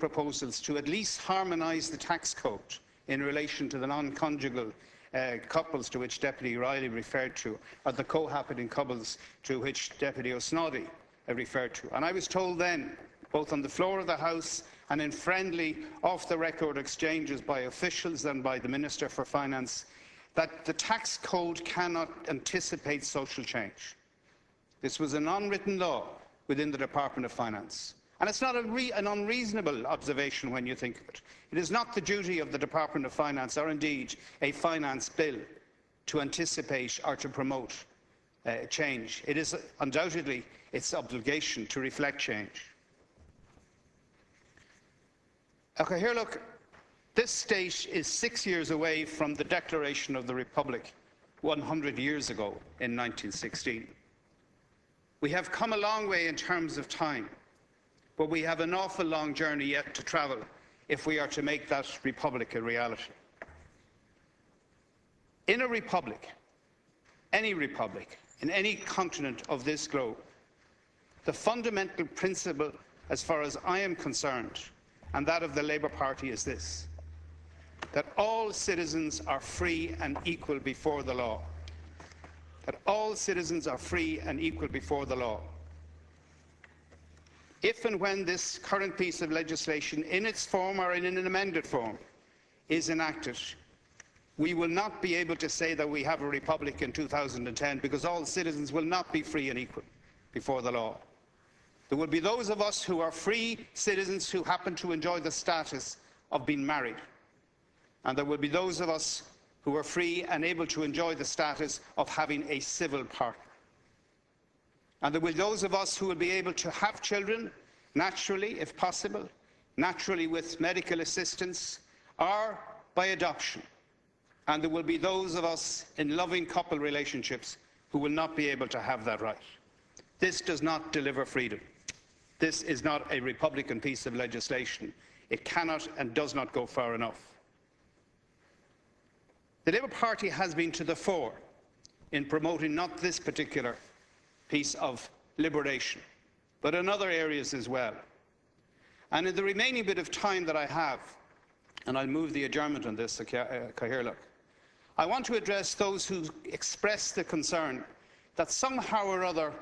proposals to at least harmonise the tax code in relation to the non-conjugal couples to which Deputy Riley referred to, or the cohabiting couples to which Deputy O'Snoddy referred to. And I was told then, both on the floor of the House and in friendly, off-the-record exchanges by officials and by the Minister for Finance, that the tax code cannot anticipate social change. This was an unwritten law within the Department of Finance. And it's not an unreasonable observation when you think of it. It is not the duty of the Department of Finance, or indeed a finance bill, to anticipate or to promote change. It is undoubtedly its obligation to reflect change. Okay, here look, this state is 6 years away from the Declaration of the Republic 100 years ago in 1916. We have come a long way in terms of time, but we have an awful long journey yet to travel if we are to make that republic a reality. In a republic, in any continent of this globe, the fundamental principle, as far as I am concerned, and that of the Labour Party, is this: that all citizens are free and equal before the law. That all citizens are free and equal before the law. If and when this current piece of legislation, in its form or in an amended form, is enacted, we will not be able to say that we have a republic in 2010, because all citizens will not be free and equal before the law. There will be those of us who are free citizens who happen to enjoy the status of being married. And there will be those of us who are free and able to enjoy the status of having a civil partner. And there will be those of us who will be able to have children, naturally, if possible, naturally with medical assistance, or by adoption. And there will be those of us in loving couple relationships who will not be able to have that right. This does not deliver freedom. This is not a Republican piece of legislation. It cannot and does not go far enough. The Labour Party has been to the fore in promoting not this particular piece of liberation, but in other areas as well. And in the remaining bit of time that I have, and I'll move the adjournment on this, Cathaoirleach, I want to address those who express the concern that somehow or other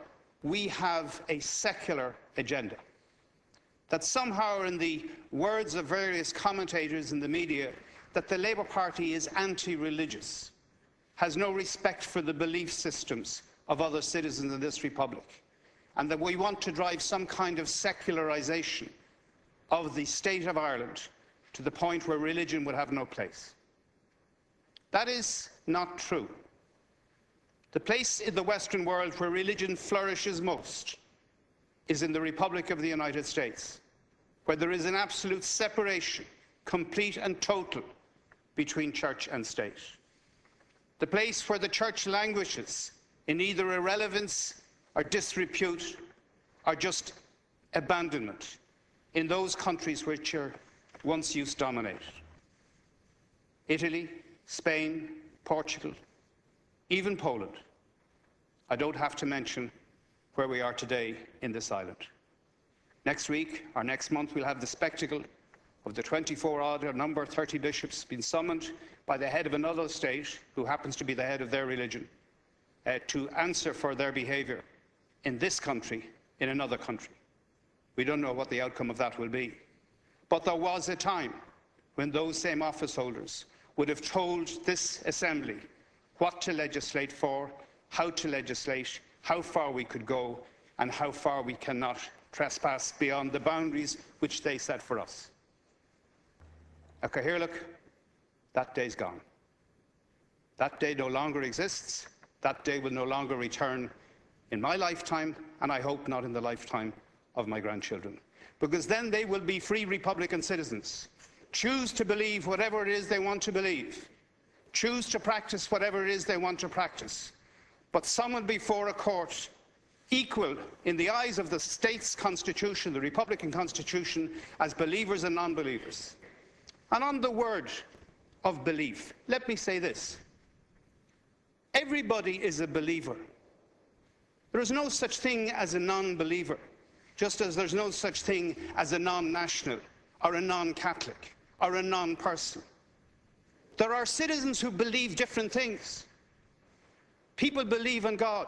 we have a secular agenda. That somehow, in the words of various commentators in the media, that the Labour Party is anti-religious, has no respect for the belief systems of other citizens in this republic, and that we want to drive some kind of secularisation of the state of Ireland to the point where religion would have no place. That is not true. The place in the Western world where religion flourishes most is in the Republic of the United States, where there is an absolute separation, complete and total, between church and state. The place where the church languishes in either irrelevance or disrepute or just abandonment in those countries which once used to dominate. Italy, Spain, Portugal, even Poland. I don't have to mention where we are today in this island. Next week, or next month, we'll have the spectacle of the 24-odd number, 30 bishops, being summoned by the head of another state, who happens to be the head of their religion, to answer for their behaviour in this country, in another country. We don't know what the outcome of that will be. But there was a time when those same office holders would have told this Assembly what to legislate for, how to legislate, how far we could go, and how far we cannot trespass beyond the boundaries which they set for us. Cathaoirleach, that day's gone. That day no longer exists. That day will no longer return in my lifetime, and I hope not in the lifetime of my grandchildren. Because then they will be free Republican citizens, choose to believe whatever it is they want to believe, choose to practice whatever it is they want to practice, but summoned before a court equal in the eyes of the state's constitution, the Republican constitution, as believers and non-believers. And on the word of belief, let me say this. Everybody is a believer. There is no such thing as a non-believer, just as there's no such thing as a non-national or a non-Catholic or a non-person. There are citizens who believe different things. People believe in God,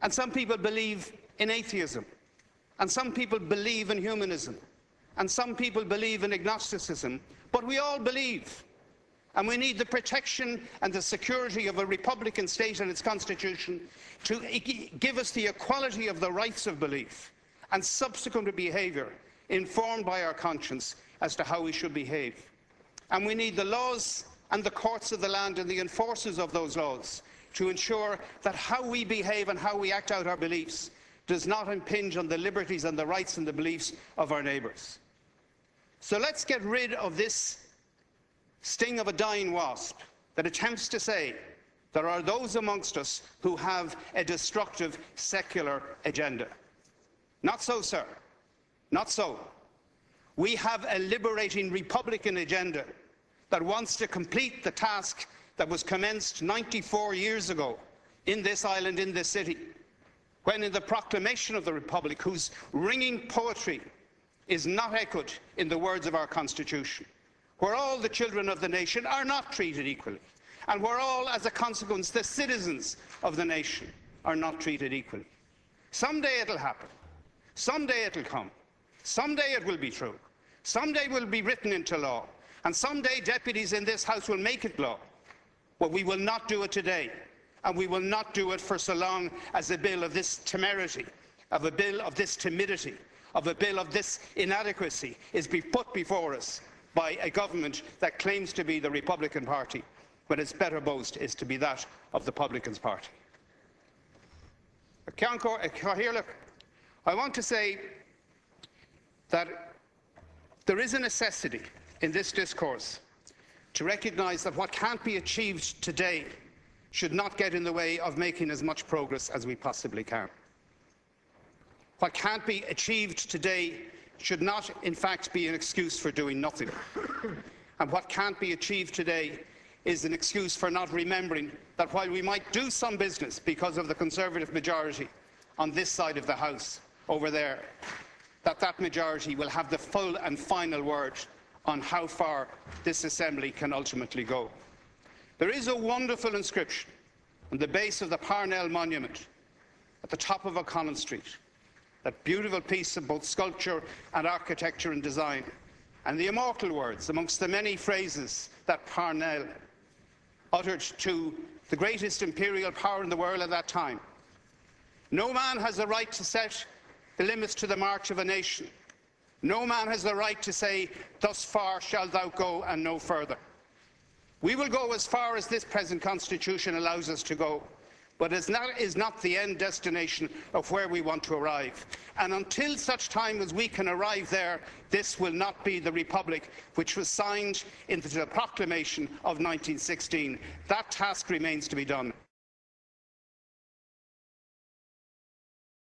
and some people believe in atheism, and some people believe in humanism, and some people believe in agnosticism, but we all believe. And we need the protection and the security of a republican state and its constitution to give us the equality of the rights of belief and subsequent behaviour informed by our conscience as to how we should behave. And we need the laws and the courts of the land and the enforcers of those laws to ensure that how we behave and how we act out our beliefs does not impinge on the liberties and the rights and the beliefs of our neighbours. So let's get rid of this sting of a dying wasp that attempts to say there are those amongst us who have a destructive secular agenda. Not so, sir. Not so. We have a liberating republican agenda that wants to complete the task that was commenced 94 years ago in this island, in this city, when in the proclamation of the Republic, whose ringing poetry is not echoed in the words of our Constitution, where all the children of the nation are not treated equally, and where all, as a consequence, the citizens of the nation are not treated equally. Someday it'll happen. Someday it'll come. Someday it will be true. Someday it will be written into law. And someday deputies in this House will make it law. But we will not do it today. And we will not do it for so long as a bill of this temerity, of a bill of this timidity, of a bill of this inadequacy is put before us by a government that claims to be the Republican Party, when its better boast is to be that of the Publicans Party. I want to say that there is a necessity in this discourse to recognise that what can't be achieved today should not get in the way of making as much progress as we possibly can. What can't be achieved today should not, in fact, be an excuse for doing nothing. And what can't be achieved today is an excuse for not remembering that while we might do some business because of the Conservative majority on this side of the House, over there, that majority will have the full and final word on how far this Assembly can ultimately go. There is a wonderful inscription on the base of the Parnell Monument at the top of O'Connell Street, that beautiful piece of both sculpture and architecture and design, and the immortal words amongst the many phrases that Parnell uttered to the greatest imperial power in the world at that time. No man has the right to set the limits to the march of a nation. No man has the right to say, thus far shalt thou go and no further. We will go as far as this present Constitution allows us to go, but it is not the end destination of where we want to arrive. And until such time as we can arrive there, this will not be the Republic which was signed into the proclamation of 1916. That task remains to be done.